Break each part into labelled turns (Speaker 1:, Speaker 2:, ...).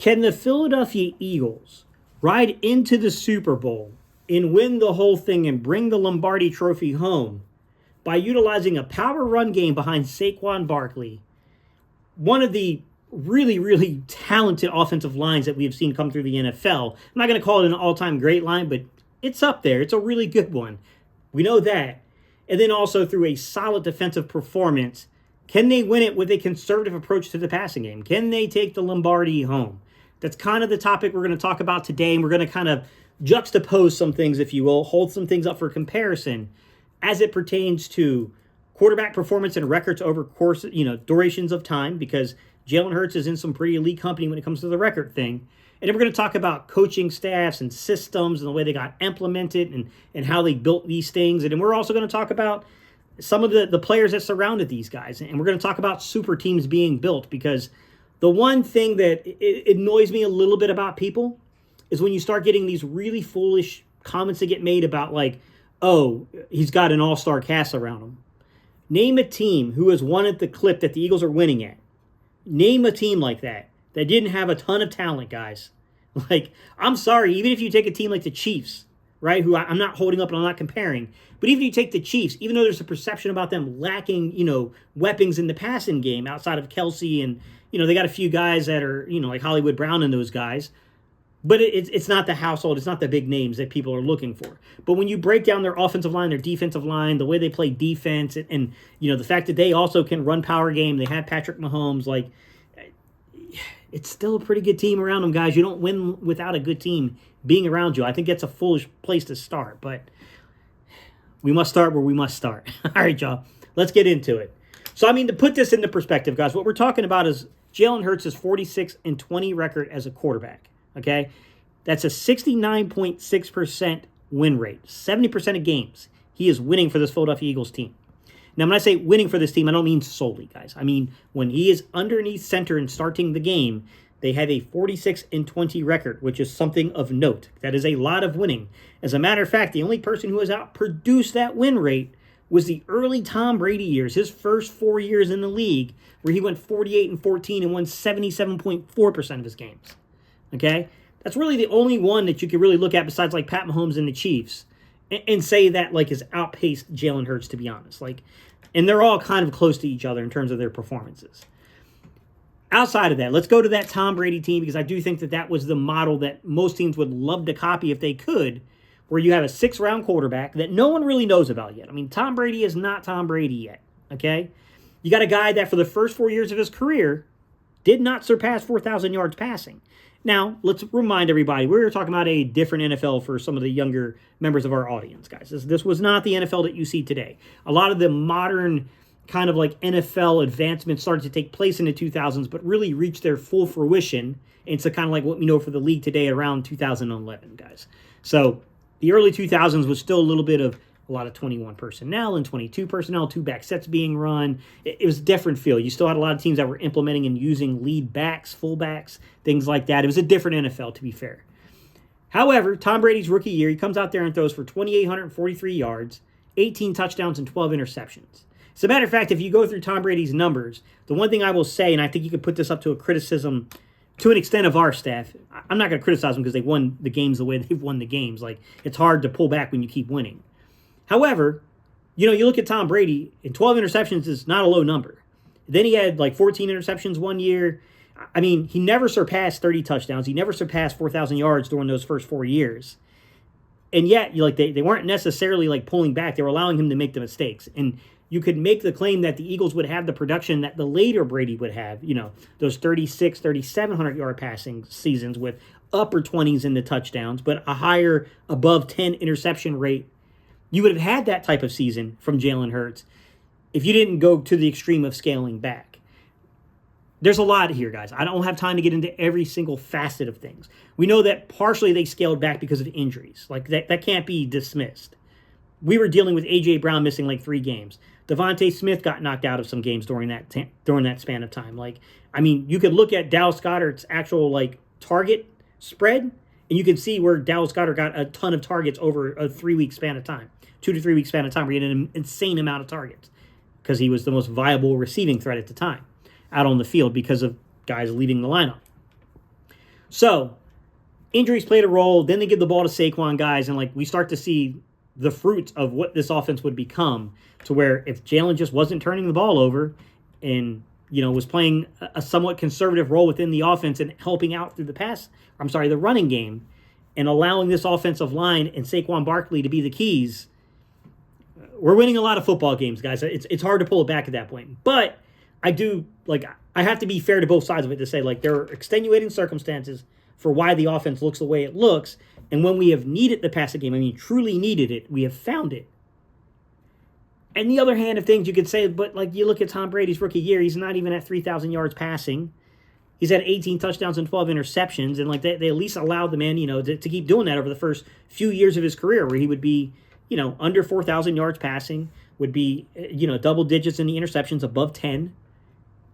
Speaker 1: Can the Philadelphia Eagles ride into the Super Bowl and win the whole thing and bring the Lombardi Trophy home by utilizing a power run game behind Saquon Barkley, one of the really, really talented offensive lines that we have seen come through the NFL? I'm not going to call it an all-time great line, but it's up there. It's a really good one. We know that. And then also through a solid defensive performance, can they win it with a conservative approach to the passing game? Can they take the Lombardi home? That's kind of the topic we're going to talk about today, and we're going to kind of juxtapose some things, if you will, hold some things up for comparison as it pertains to quarterback performance and records over durations of time, because Jalen Hurts is in some pretty elite company when it comes to the record thing. And then we're going to talk about coaching staffs and systems and the way they got implemented and how they built these things. And then we're also going to talk about some of the players that surrounded these guys. And we're going to talk about super teams being built, because the one thing that it annoys me a little bit about people is when you start getting these really foolish comments that get made about, like, oh, he's got an all-star cast around him. Name a team who has won at the clip that the Eagles are winning at. Name a team like that didn't have a ton of talent, guys. Like, I'm sorry, even if you take a team like the Chiefs, right, who I'm not holding up and I'm not comparing, but even if you take the Chiefs, even though there's a perception about them lacking, weapons in the passing game outside of Kelsey, and, they got a few guys that are, like Hollywood Brown and those guys, but it's not the household, it's not the big names that people are looking for. But when you break down their offensive line, their defensive line, the way they play defense, and the fact that they also can run power game, they have Patrick Mahomes, like, it's still a pretty good team around them, guys. You don't win without a good team being around you. I think that's a foolish place to start, but we must start where we must start. All right, y'all, let's get into it. So, to put this into perspective, guys, what we're talking about is Jalen Hurts' 46-20 record as a quarterback, okay? That's a 69.6% win rate. 70% of games he is winning for this Philadelphia Eagles team. Now, when I say winning for this team, I don't mean solely, guys. I mean, when he is underneath center and starting the game, they have a 46-20 record, which is something of note. That is a lot of winning. As a matter of fact, the only person who has outproduced that win rate was the early Tom Brady years, his first 4 years in the league, where he went 48-14 and won 77.4% of his games. Okay? That's really the only one that you can really look at besides, like, Pat Mahomes and the Chiefs and say that, like, has outpaced Jalen Hurts, to be honest. Like, and they're all kind of close to each other in terms of their performances. Outside of that, let's go to that Tom Brady team, because I do think that was the model that most teams would love to copy if they could, where you have a 6th-round quarterback that no one really knows about yet. Tom Brady is not Tom Brady yet, okay? You got a guy that for the first 4 years of his career did not surpass 4,000 yards passing. Now, let's remind everybody, we're talking about a different NFL for some of the younger members of our audience, guys. This was not the NFL that you see today. A lot of the modern kind of like NFL advancements started to take place in the 2000s, but really reached their full fruition into kind of like what we know for the league today around 2011, guys. So the early 2000s was still a little bit of a lot of 21 personnel and 22 personnel, 2 back sets being run. It was a different feel. You still had a lot of teams that were implementing and using lead backs, fullbacks, things like that. It was a different NFL, to be fair. However, Tom Brady's rookie year, he comes out there and throws for 2,843 yards, 18 touchdowns, and 12 interceptions. As a matter of fact, if you go through Tom Brady's numbers, the one thing I will say, and I think you could put this up to a criticism to an extent of our staff, I'm not going to criticize them because they won the games the way they've won the games. Like, it's hard to pull back when you keep winning. However, you look at Tom Brady, and 12 interceptions is not a low number. Then he had like 14 interceptions one year. He never surpassed 30 touchdowns. He never surpassed 4,000 yards during those first 4 years. And yet, they weren't necessarily like pulling back. They were allowing him to make the mistakes. And you could make the claim that the Eagles would have the production that the later Brady would have, those 36, 3,700 yard passing seasons with upper 20s in the touchdowns, but a higher above 10 interception rate. You would have had that type of season from Jalen Hurts if you didn't go to the extreme of scaling back. There's a lot here, guys. I don't have time to get into every single facet of things. We know that partially they scaled back because of injuries. Like, that can't be dismissed. We were dealing with A.J. Brown missing like 3 games. Devontae Smith got knocked out of some games during that span of time. You could look at Dallas Goedert's actual target spread, and you can see where Dallas Goedert got a ton of targets over a 3-week span of time. 2 to 3 week span of time where he had an insane amount of targets because he was the most viable receiving threat at the time out on the field because of guys leaving the lineup. So, injuries played a role. Then they give the ball to Saquon, guys, and like we start to see the fruits of what this offense would become, to where if Jalen just wasn't turning the ball over and, was playing a somewhat conservative role within the offense and helping out through the running game, and allowing this offensive line and Saquon Barkley to be the keys, we're winning a lot of football games, guys. It's hard to pull it back at that point. But I have to be fair to both sides of it to say, like, there are extenuating circumstances for why the offense looks the way it looks. And when we have needed the passing game, truly needed it, we have found it. And the other hand of things, you could say, but like you look at Tom Brady's rookie year, he's not even at 3,000 yards passing. He's had 18 touchdowns and 12 interceptions. And like they at least allowed the man, to keep doing that over the first few years of his career, where he would be, under 4,000 yards passing, would be, double digits in the interceptions, above 10.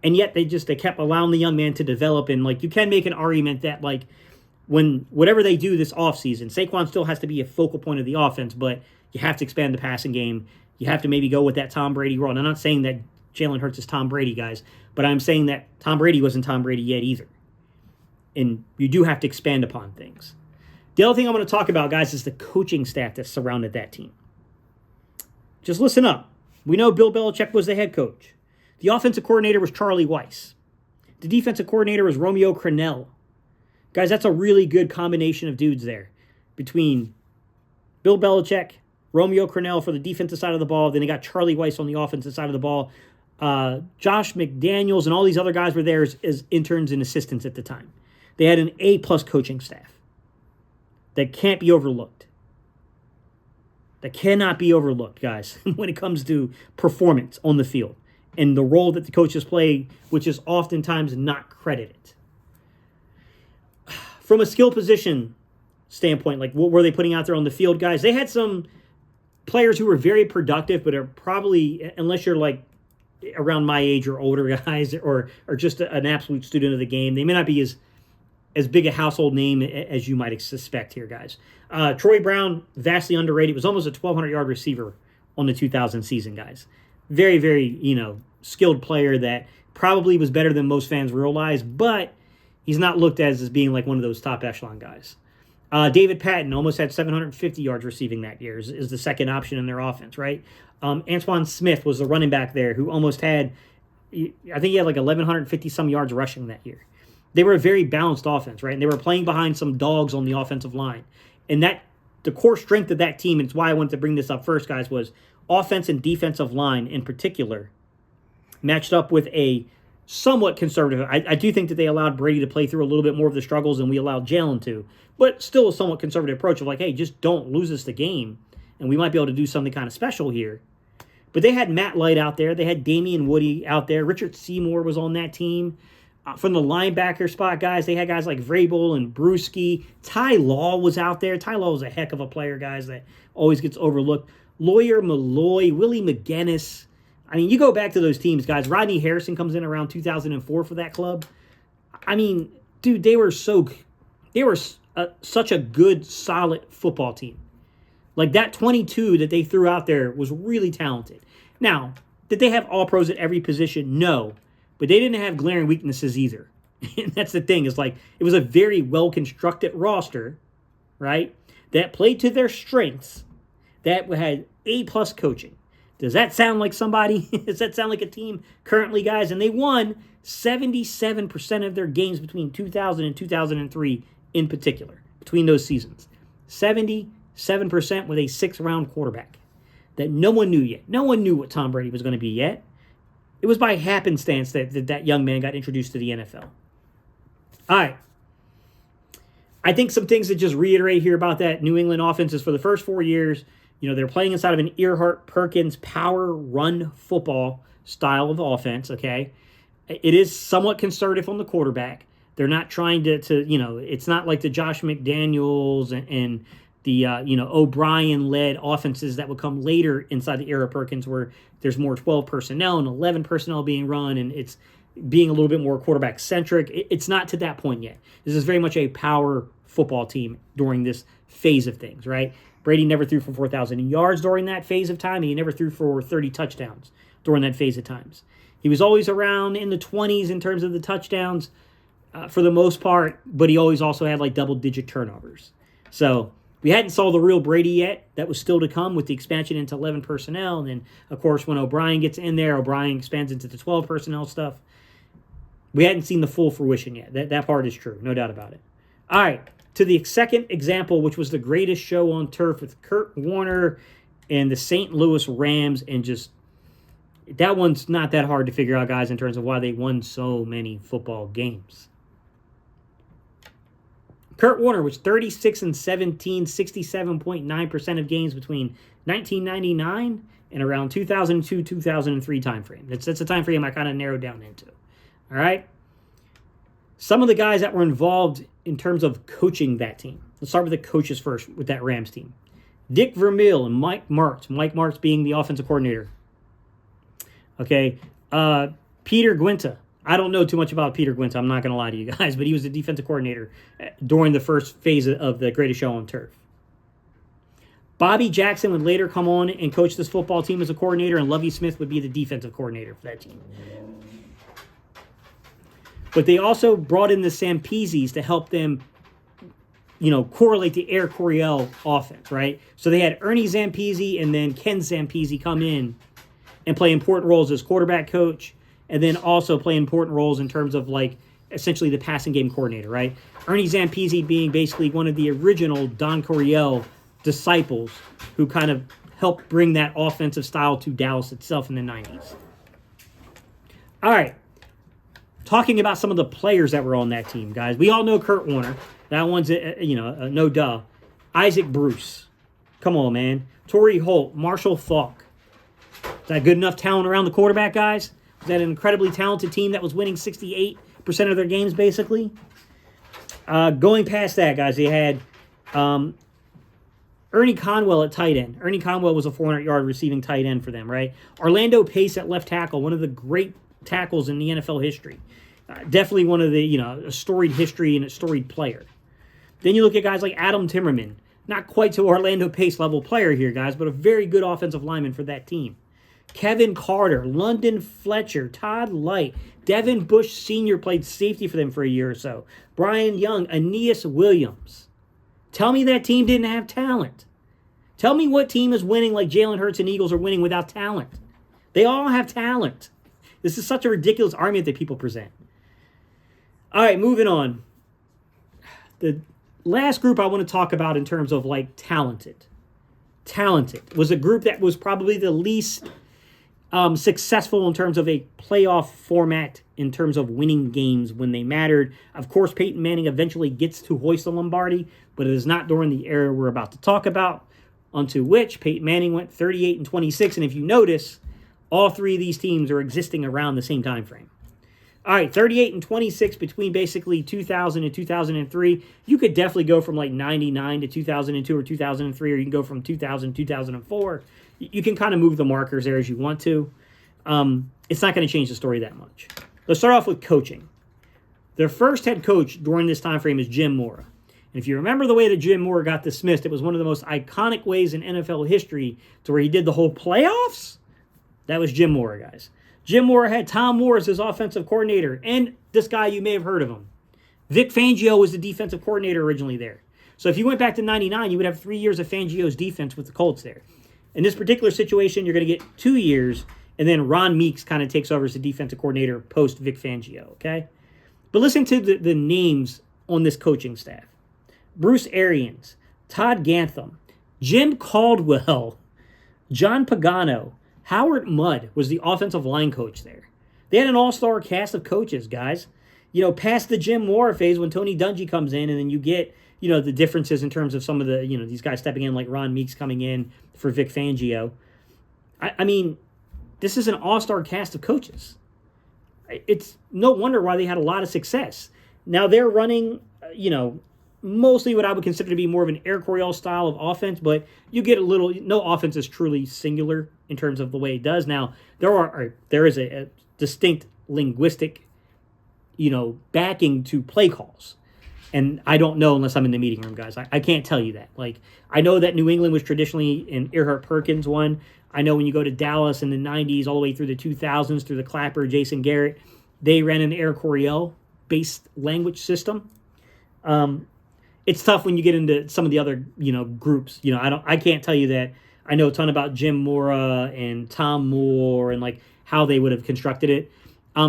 Speaker 1: And yet they kept allowing the young man to develop. And like you can make an argument that like when whatever they do this offseason, Saquon still has to be a focal point of the offense, but you have to expand the passing game. You have to maybe go with that Tom Brady role. And I'm not saying that Jalen Hurts is Tom Brady, guys, but I'm saying that Tom Brady wasn't Tom Brady yet either. And you do have to expand upon things. The other thing I want to talk about, guys, is the coaching staff that surrounded that team. Just listen up. We know Bill Belichick was the head coach. The offensive coordinator was Charlie Weiss. The defensive coordinator was Romeo Crennel. Guys, that's a really good combination of dudes there between Bill Belichick, Romeo Crennel for the defensive side of the ball. Then they got Charlie Weiss on the offensive side of the ball. Josh McDaniels and all these other guys were there as interns and assistants at the time. They had an A-plus coaching staff that can't be overlooked. That cannot be overlooked, guys, when it comes to performance on the field and the role that the coaches play, which is oftentimes not credited. From a skill position standpoint, like what were they putting out there on the field, guys? They had some players who were very productive, but are probably, unless you're like around my age or older guys, or just an absolute student of the game, they may not be as big a household name as you might suspect here, guys. Troy Brown, vastly underrated, was almost a 1,200-yard receiver on the 2000 season, guys. Very, very, skilled player that probably was better than most fans realize, but he's not looked at as being like one of those top echelon guys. David Patton almost had 750 yards receiving that year, is the second option in their offense, right? Antoine Smith was the running back there who almost had, I think he had like 1,150 some yards rushing that year. They were a very balanced offense, right? And they were playing behind some dogs on the offensive line. And the core strength of that team, and it's why I wanted to bring this up first, guys, was offense and defensive line in particular matched up with a somewhat conservative. I do think that they allowed Brady to play through a little bit more of the struggles than we allowed Jalen to, but still a somewhat conservative approach of like, hey, just don't lose us the game, and we might be able to do something kind of special here. But they had Matt Light out there. They had Damian Woody out there. Richard Seymour was on that team. From the linebacker spot, guys, they had guys like Vrabel and Bruschi. Ty Law was out there. Ty Law was a heck of a player, guys, that always gets overlooked. Lawyer Malloy, Willie McGinnis. You go back to those teams, guys. Rodney Harrison comes in around 2004 for that club. Dude, they were such a good, solid football team. Like that 22 that they threw out there was really talented. Now, did they have all pros at every position? No. But they didn't have glaring weaknesses either. And that's the thing. It's like it was a very well-constructed roster, right, that played to their strengths, that had A-plus coaching. Does that sound like somebody? Does that sound like a team currently, guys? And they won 77% of their games between 2000 and 2003 in particular, between those seasons. 77% with a 6th-round quarterback that no one knew yet. No one knew what Tom Brady was going to be yet. It was by happenstance that young man got introduced to the NFL. All right. I think some things to just reiterate here about that New England offense is for the first 4 years, they're playing inside of an Earhart-Perkins power run football style of offense, okay? It is somewhat conservative on the quarterback. They're not trying to it's not like the Josh McDaniels and the O'Brien-led offenses that would come later inside the era of Perkins, where there's more 12 personnel and 11 personnel being run, and it's being a little bit more quarterback-centric. It's not to that point yet. This is very much a power football team during this phase of things, right? Brady never threw for 4,000 yards during that phase of time, and he never threw for 30 touchdowns during that phase of times. He was always around in the 20s in terms of the touchdowns, for the most part, but he always also had like double-digit turnovers. So we hadn't saw the real Brady yet. That was still to come with the expansion into 11 personnel. And then, of course, when O'Brien gets in there, O'Brien expands into the 12 personnel stuff. We hadn't seen the full fruition yet. That part is true, no doubt about it. All right, to the second example, which was the greatest show on turf with Kurt Warner and the St. Louis Rams, and just that one's not that hard to figure out, guys, in terms of why they won so many football games. Kurt Warner was 36-17, 67.9% of games between 1999 and around 2002-2003 time frame. That's the time frame I kind of narrowed down into. All right? Some of the guys that were involved in terms of coaching that team. Let's start with the coaches first with that Rams team. Dick Vermeil and Mike Martz. Mike Martz being the offensive coordinator. Okay. Peter Guenta. I don't know too much about Peter Guenta. I'm not going to lie to you guys, but he was the defensive coordinator during the first phase of the greatest show on turf. Bobby Jackson would later come on and coach this football team as a coordinator, and Lovie Smith would be the defensive coordinator for that team. But they also brought in the Zampesis to help them, correlate the Air Coryell offense, right? So they had Ernie Zampese and then Ken Zampese come in and play important roles as quarterback coach, and then also play important roles in terms of, essentially the passing game coordinator, right? Ernie Zampese being basically one of the original Don Coryell disciples who kind of helped bring that offensive style to Dallas itself in the 90s. All right. Talking about some of the players that were on that team, guys. We all know Kurt Warner. That one's, no duh. Isaac Bruce. Come on, man. Torrey Holt. Marshall Faulk. Is that good enough talent around the quarterback, guys? Was that an incredibly talented team that was winning 68% of their games, basically? Going past that, guys, they had Ernie Conwell at tight end. Ernie Conwell was a 400-yard receiving tight end for them, right? Orlando Pace at left tackle, one of the great tackles in the NFL history. Definitely one of the, a storied history and a storied player. Then you look at guys like Adam Timmerman. Not quite to Orlando Pace level player here, guys, but a very good offensive lineman for that team. Kevin Carter, London Fletcher, Todd Light, Devin Bush Sr. played safety for them for a year or so. Brian Young, Aeneas Williams. Tell me that team didn't have talent. Tell me what team is winning like Jalen Hurts and Eagles are winning without talent. They all have talent. This is such a ridiculous argument that people present. All right, moving on. The last group I want to talk about in terms of talented was a group that was probably the least successful in terms of a playoff format in terms of winning games when they mattered. Of course, Peyton Manning eventually gets to hoist the Lombardi, but it is not during the era we're about to talk about, unto which Peyton Manning went 38-26. And if you notice, all three of these teams are existing around the same time frame. All right, 38-26 between basically 2000 and 2003. You could definitely go from 99 to 2002 or 2003, or you can go from 2000 to 2004. You can kind of move the markers there as you want to. It's not going to change the story that much. Let's start off with coaching. Their first head coach during this time frame is Jim Mora. And if you remember the way that Jim Mora got dismissed, it was one of the most iconic ways in NFL history to where he did the whole playoffs. That was Jim Mora, guys. Jim Mora had Tom Moore as his offensive coordinator, and this guy, you may have heard of him. Vic Fangio was the defensive coordinator originally there. So if you went back to 99, you would have 3 years of Fangio's defense with the Colts there. In this particular situation, you're going to get 2 years, and then Ron Meeks kind of takes over as the defensive coordinator post Vic Fangio, okay? But listen to the names on this coaching staff. Bruce Arians, Todd Gantham, Jim Caldwell, John Pagano, Howard Mudd was the offensive line coach there. They had an all-star cast of coaches, guys. Past the Jim Mora phase when Tony Dungy comes in, and then you get, the differences in terms of some of the, these guys stepping in, like Ron Meeks coming in for Vic Fangio. I mean, this is an all-star cast of coaches. It's no wonder why they had a lot of success. Now they're running, mostly what I would consider to be more of an Air Coryell style of offense, but you get no offense is truly singular in terms of the way it does. Now, there is a distinct linguistic, backing to play calls. And I don't know unless I'm in the meeting room, guys. I can't tell you that. I know that New England was traditionally an Earhart Perkins one. I know when you go to Dallas in the 90s, all the way through the 2000s, through the Clapper, Jason Garrett, they ran an Air Coryell based language system. It's tough when you get into some of the other, groups. I can't tell you that I know a ton about Jim Mora and Tom Moore and like how they would have constructed it.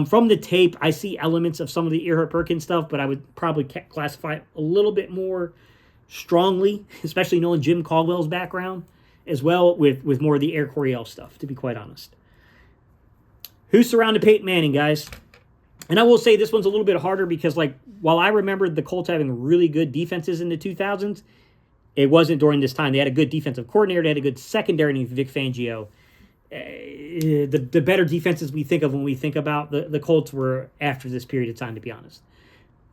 Speaker 1: From the tape, I see elements of some of the Earhart Perkins stuff, but I would probably classify it a little bit more strongly, especially knowing Jim Caldwell's background, as well with more of the Air Coryell stuff, to be quite honest. Who surrounded Peyton Manning, guys? And I will say this one's a little bit harder because, like, while I remember the Colts having really good defenses in the 2000s, it wasn't during this time. They had a good defensive coordinator. They had a good secondary in Vic Fangio. The better defenses we think of when we think about the Colts were after this period of time, to be honest.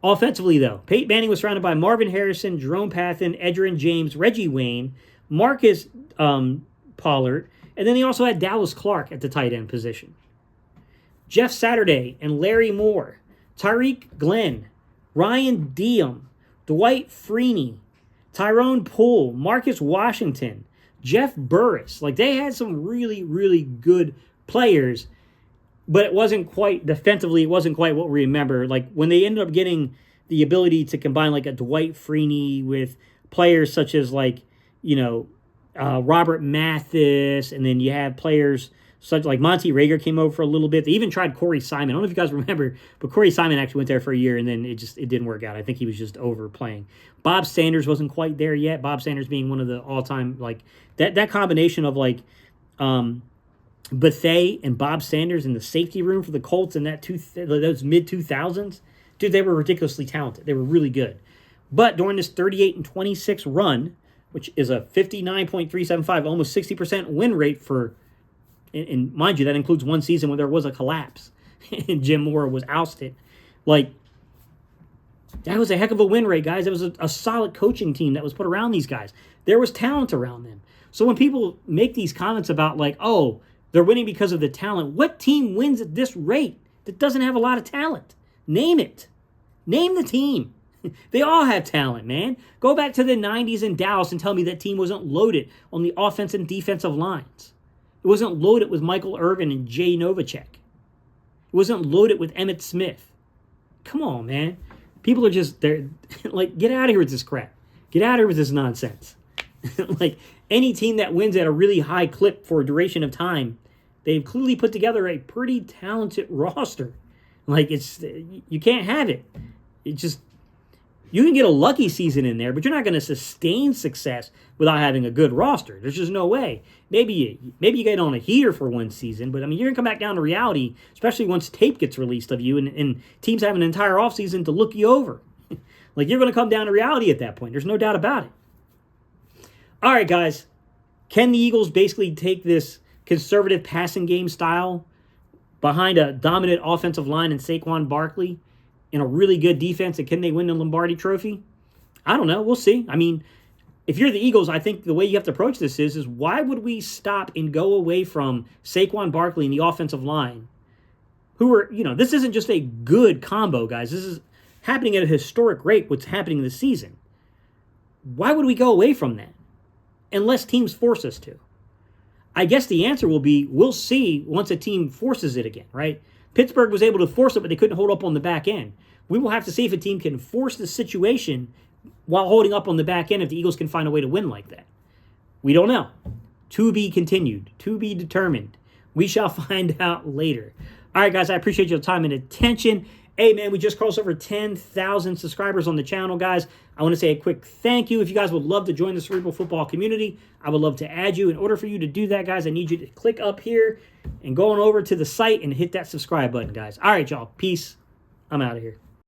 Speaker 1: Offensively, though, Peyton Manning was surrounded by Marvin Harrison, Jerome Pathan, Edgerrin James, Reggie Wayne, Marcus Pollard, and then he also had Dallas Clark at the tight end position. Jeff Saturday and Larry Moore, Tyreek Glenn, Ryan Diem, Dwight Freeney, Tyrone Poole, Marcus Washington, Jeff Burris. Like, they had some really, really good players, but it wasn't quite, defensively, it wasn't quite what we remember. Like, when they ended up getting the ability to combine, like, a Dwight Freeney with players such as, like, Robert Mathis, and then you have players such like Monty Rager came over for a little bit. They even tried Corey Simon. I don't know if you guys remember, but Corey Simon actually went there for a year, and then it didn't work out. I think he was just overplaying. Bob Sanders wasn't quite there yet. Bob Sanders being one of the all-time, like, that combination of, like, Bethea and Bob Sanders in the safety room for the Colts in those mid-2000s. Dude, they were ridiculously talented. They were really good. But during this 38-26 run, which is a 59.375, almost 60% win rate for, and mind you, that includes one season where there was a collapse and Jim Mora was ousted. Like, that was a heck of a win rate, guys. It was a solid coaching team that was put around these guys. There was talent around them. So when people make these comments about, like, oh, they're winning because of the talent, what team wins at this rate that doesn't have a lot of talent? Name it. Name the team. They all have talent, man. Go back to the 90s in Dallas and tell me that team wasn't loaded on the offensive and defensive lines. It wasn't loaded with Michael Irvin and Jay Novacek. It wasn't loaded with Emmitt Smith. Come on, man. People are just, they're like, get out of here with this crap. Get out of here with this nonsense. Like, any team that wins at a really high clip for a duration of time, they've clearly put together a pretty talented roster. Like, you can't have it. It just, you can get a lucky season in there, but you're not going to sustain success without having a good roster. There's just no way. Maybe you get on a heater for one season, but I mean, you're going to come back down to reality, especially once tape gets released of you and teams have an entire offseason to look you over. Like, you're going to come down to reality at that point. There's no doubt about it. All right, guys. Can the Eagles basically take this conservative passing game style behind a dominant offensive line and Saquon Barkley and a really good defense, and can they win the Lombardi Trophy? I don't know. We'll see. I mean, if you're the Eagles, I think the way you have to approach this is why would we stop and go away from Saquon Barkley and the offensive line, who are, this isn't just a good combo, guys. This is happening at a historic rate, what's happening this season. Why would we go away from that? Unless teams force us to. I guess the answer will be, we'll see once a team forces it again, right? Pittsburgh was able to force it, but they couldn't hold up on the back end. We will have to see if a team can force the situation while holding up on the back end, if the Eagles can find a way to win like that. We don't know. To be continued. To be determined. We shall find out later. All right, guys, I appreciate your time and attention. Hey, man, we just crossed over 10,000 subscribers on the channel, guys. I want to say a quick thank you. If you guys would love to join the Cerebral Football community, I would love to add you. In order for you to do that, guys, I need you to click up here and go on over to the site and hit that subscribe button, guys. All right, y'all. Peace. I'm out of here.